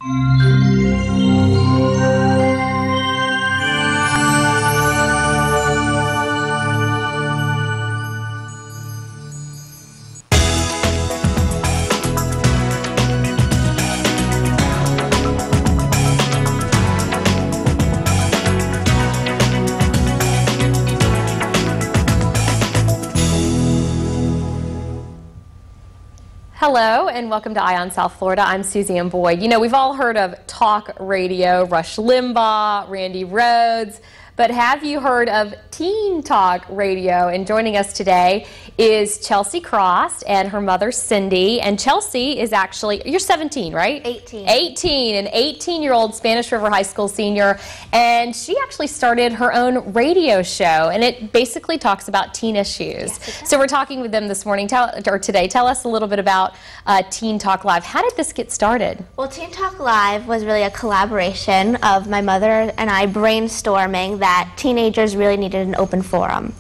Hello and welcome to Eye on South Florida. I'm Suzanne Boyd. You know, we've all heard of talk radio, Rush Limbaugh, Randy Rhoads, but have you heard of teen talk radio? And joining us today is Chelsea Krost and her mother Cindy. And Chelsea is actually, you're 17, right? 18. 18, an 18-year-old Spanish River High School senior. And she actually started her own radio show, and it basically talks about teen issues. Yes, so we're talking with them this morning, today. Tell us a little bit about Teen Talk Live. How did this get started? Well, Teen Talk Live was really a collaboration of my mother and I brainstorming that teenagers really needed an open forum.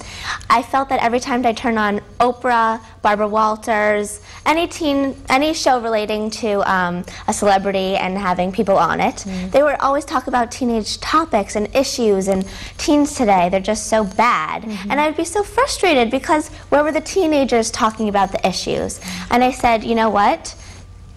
I felt that every time I turned on Oprah, Barbara Walters, any show relating to a celebrity and having people on it, they would always talk about teenage topics and issues, and teens today, they're just so bad. And I'd be so frustrated because where were the teenagers talking about the issues? And I said, you know what?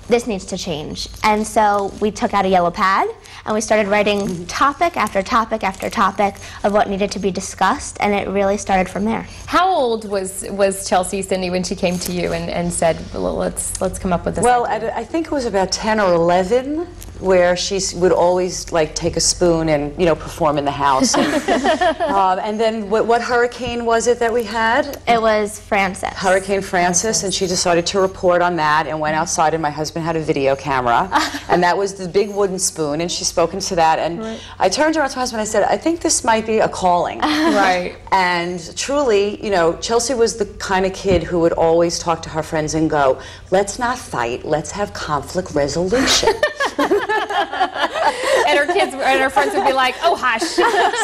This needs to change. And so we took out a yellow pad and we started writing topic after topic after topic of what needed to be discussed, and it really started from there. How old was Chelsea, Cindy, when she came to you and said, well, let's come up with this? Well, I think it was about 10 or 11 where she would always like take a spoon and, you know, perform in the house. And then what hurricane was it that we had? It was Francis. Hurricane Francis, and she decided to report on that and went outside, and my husband had a video camera, and that was the big wooden spoon, and she spoke into that, and I turned around to my husband and I said, I think this might be a calling. Right. And truly, you know, Chelsea was the kind of kid who would always talk to her friends and go, let's not fight, let's have conflict resolution. And her kids and her friends would be like, oh, hush.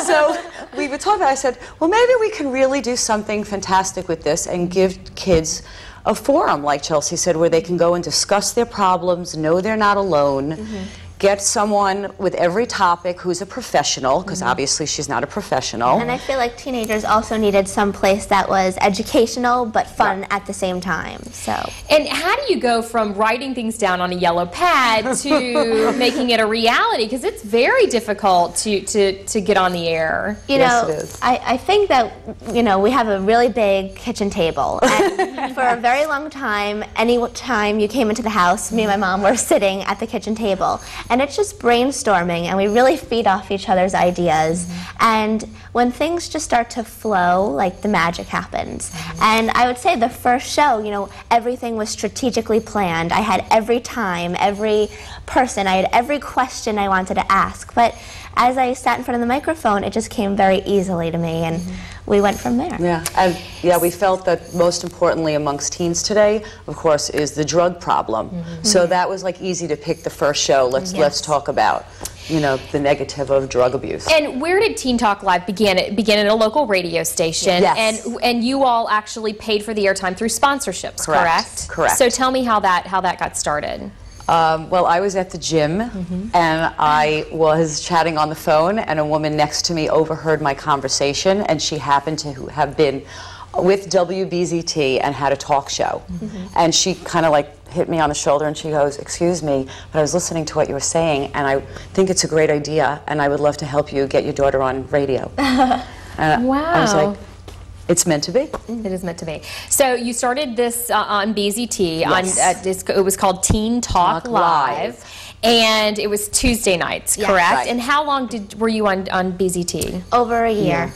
So we would talk about it. I said, well, maybe we can really do something fantastic with this and give kids a forum, like Chelsea said, where they can go and discuss their problems, know they're not alone, get someone with every topic who's a professional, because obviously she's not a professional. And I feel like teenagers also needed some place that was educational but fun at the same time. So. And how do you go from writing things down on a yellow pad to making it a reality? Because it's very difficult to get on the air. You know, yes, it is. I think that, you know, we have a really big kitchen table. And for a very long time, any time you came into the house, me and my mom were sitting at the kitchen table. And it's just brainstorming, and we really feed off each other's ideas. And when things just start to flow, like, the magic happens. And I would say the first show, you know, everything was strategically planned. I had every time, every person, I had every question I wanted to ask. But as I sat in front of the microphone, it just came very easily to me, and we went from there. Yeah, and yeah, we felt that most importantly amongst teens today, of course, is the drug problem. So that was like easy to pick the first show. Let's talk about, you know, the negative of drug abuse. And where did Teen Talk Live begin? It began at a local radio station, and you all actually paid for the airtime through sponsorships, correct? Correct. So tell me how that got started. Well, I was at the gym, and I was chatting on the phone, and a woman next to me overheard my conversation, and she happened to have been with WBZT and had a talk show. And she kind of like hit me on the shoulder, and she goes, excuse me, but I was listening to what you were saying, and I think it's a great idea, and I would love to help you get your daughter on radio. And wow. I was like, it's meant to be. It is meant to be. So you started this on BZT. Yes. It was called Teen Talk Live. And it was Tuesday nights, correct? Right. And how long were you on BZT? Over a year.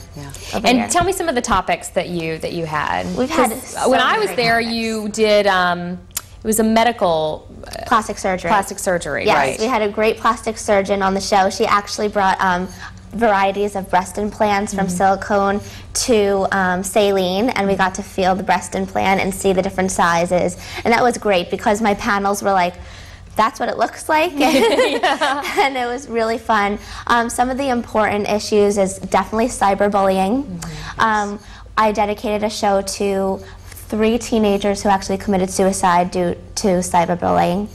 And tell me some of the topics that you had. We've had when I was there, you did. It was a medical plastic surgery. Plastic surgery. Yes, right. We had a great plastic surgeon on the show. She actually brought varieties of breast implants from silicone to saline, and we got to feel the breast implant and see the different sizes, and that was great because my panels were like, that's what it looks like. And it was really fun. Some of the important issues is definitely cyberbullying. I dedicated a show to 3 teenagers who actually committed suicide due to cyberbullying.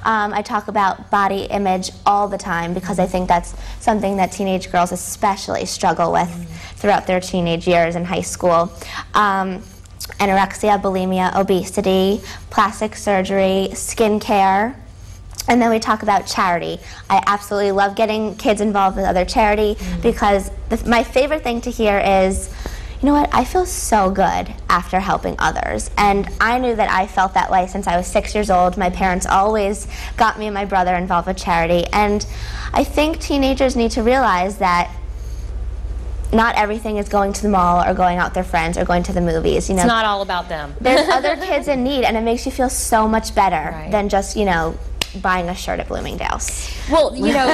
I talk about body image all the time because I think that's something that teenage girls especially struggle with throughout their teenage years in high school. Anorexia, bulimia, obesity, plastic surgery, skincare. And then we talk about charity. I absolutely love getting kids involved with other charity because my favorite thing to hear is, you know what, I feel so good after helping others. And I knew that I felt that way since I was 6 years old. My parents always got me and my brother involved with charity. And I think teenagers need to realize that not everything is going to the mall or going out with their friends or going to the movies. You know, it's not all about them. There's other kids in need, and it makes you feel so much better than just, you know, buying a shirt at Bloomingdale's. Well, you know,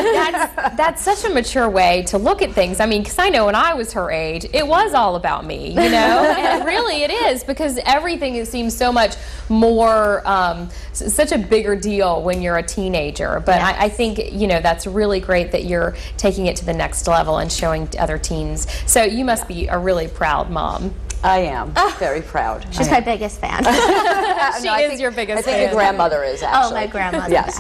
that's such a mature way to look at things. I mean, because I know when I was her age, it was all about me, you know? And really it is, because everything seems so much more, such a bigger deal when you're a teenager. But I think, you know, that's really great that you're taking it to the next level and showing other teens. So you must be a really proud mom. I am very proud. She's my biggest fan. She is your biggest fan. I think your grandmother is, actually. Oh, my grandmother. Yes.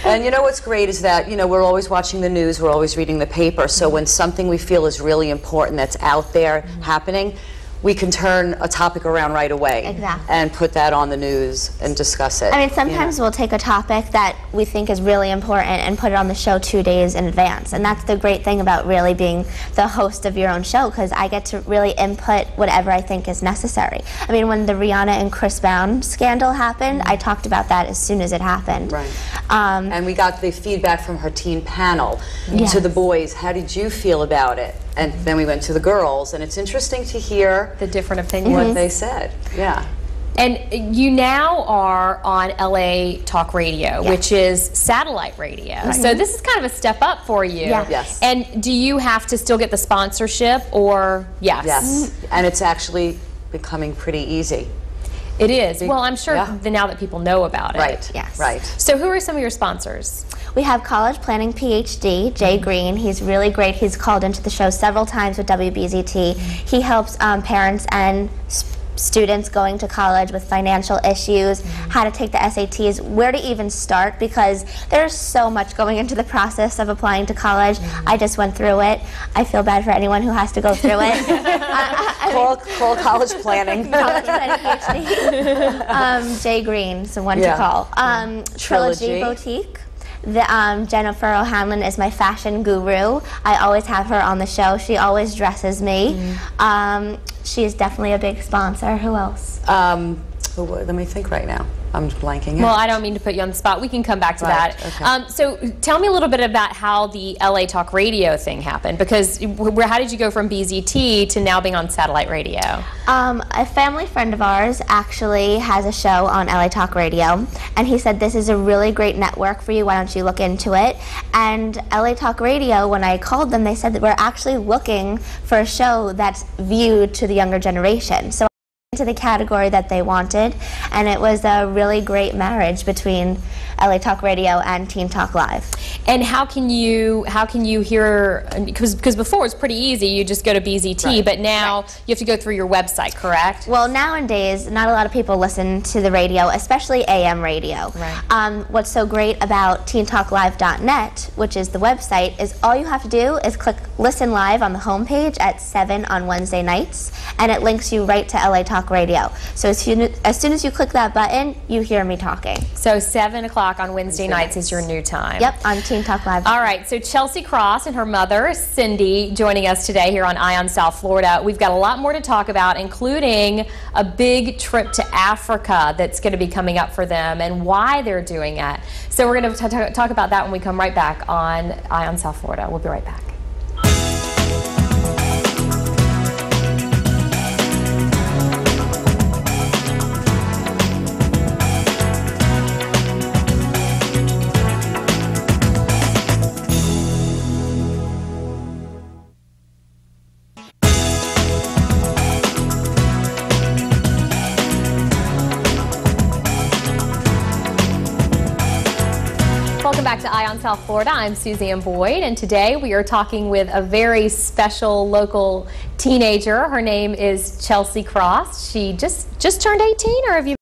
And you know what's great is that, you know, we're always watching the news, we're always reading the paper, so when something we feel is really important that's out there happening, we can turn a topic around right away and put that on the news and discuss it. I mean, sometimes we'll take a topic that we think is really important and put it on the show 2 days in advance. And that's the great thing about really being the host of your own show, because I get to really input whatever I think is necessary. I mean, when the Rihanna and Chris Brown scandal happened, I talked about that as soon as it happened. Right. And we got the feedback from her teen panel to the boys. How did you feel about it? And then we went to the girls, and it's interesting to hear the different opinions. What they said. Yeah. And you now are on LA Talk Radio, which is satellite radio. So this is kind of a step up for you. Yes. And do you have to still get the sponsorship, or Yes. And it's actually becoming pretty easy. It is. Well, I'm sure now that people know about it. Right. Yes. Right. So who are some of your sponsors? We have College Planning PhD, Jay Green. He's really great. He's called into the show several times with WBZT. He helps parents and students going to college with financial issues, how to take the SATs, where to even start, because there's so much going into the process of applying to college. I just went through it. I feel bad for anyone who has to go through it. Call College Planning. College Planning PhD. Jay Green, so one to call. Trilogy Boutique. Jennifer O'Hanlon is my fashion guru. I always have her on the show. She always dresses me. She is definitely a big sponsor. Who else? Let me think right now. I'm blanking out. Well, I don't mean to put you on the spot. We can come back to that. Okay. So tell me a little bit about how the LA Talk Radio thing happened, because how did you go from BZT to now being on satellite radio? A family friend of ours actually has a show on LA Talk Radio, and he said, this is a really great network for you, why don't you look into it? And LA Talk Radio, when I called them, they said that we're actually looking for a show that's viewed to the younger generation. So into the category that they wanted, and it was a really great marriage between LA Talk Radio and Teen Talk Live. And how can you hear, because before it was pretty easy, you just go to BZT, but now you have to go through your website, correct? Well, nowadays, not a lot of people listen to the radio, especially AM radio. What's so great about teentalklive.net, which is the website, is all you have to do is click Listen Live on the homepage at 7 on Wednesday nights, and it links you right to LA Talk Radio. So as soon as you click that button, you hear me talking. So 7 o'clock on Wednesday nights is your new time. Yep, on Teen Talk Live. All right, so Chelsea Krost and her mother, Cindy, joining us today here on Ion South Florida. We've got a lot more to talk about, including a big trip to Africa that's going to be coming up for them and why they're doing it. So we're going to talk about that when we come right back on Ion South Florida. We'll be right back. Welcome back to Eye on South Florida. I'm Suzanne Boyd, and today we are talking with a very special local teenager. Her name is Chelsea Krost. She just turned 18, or have you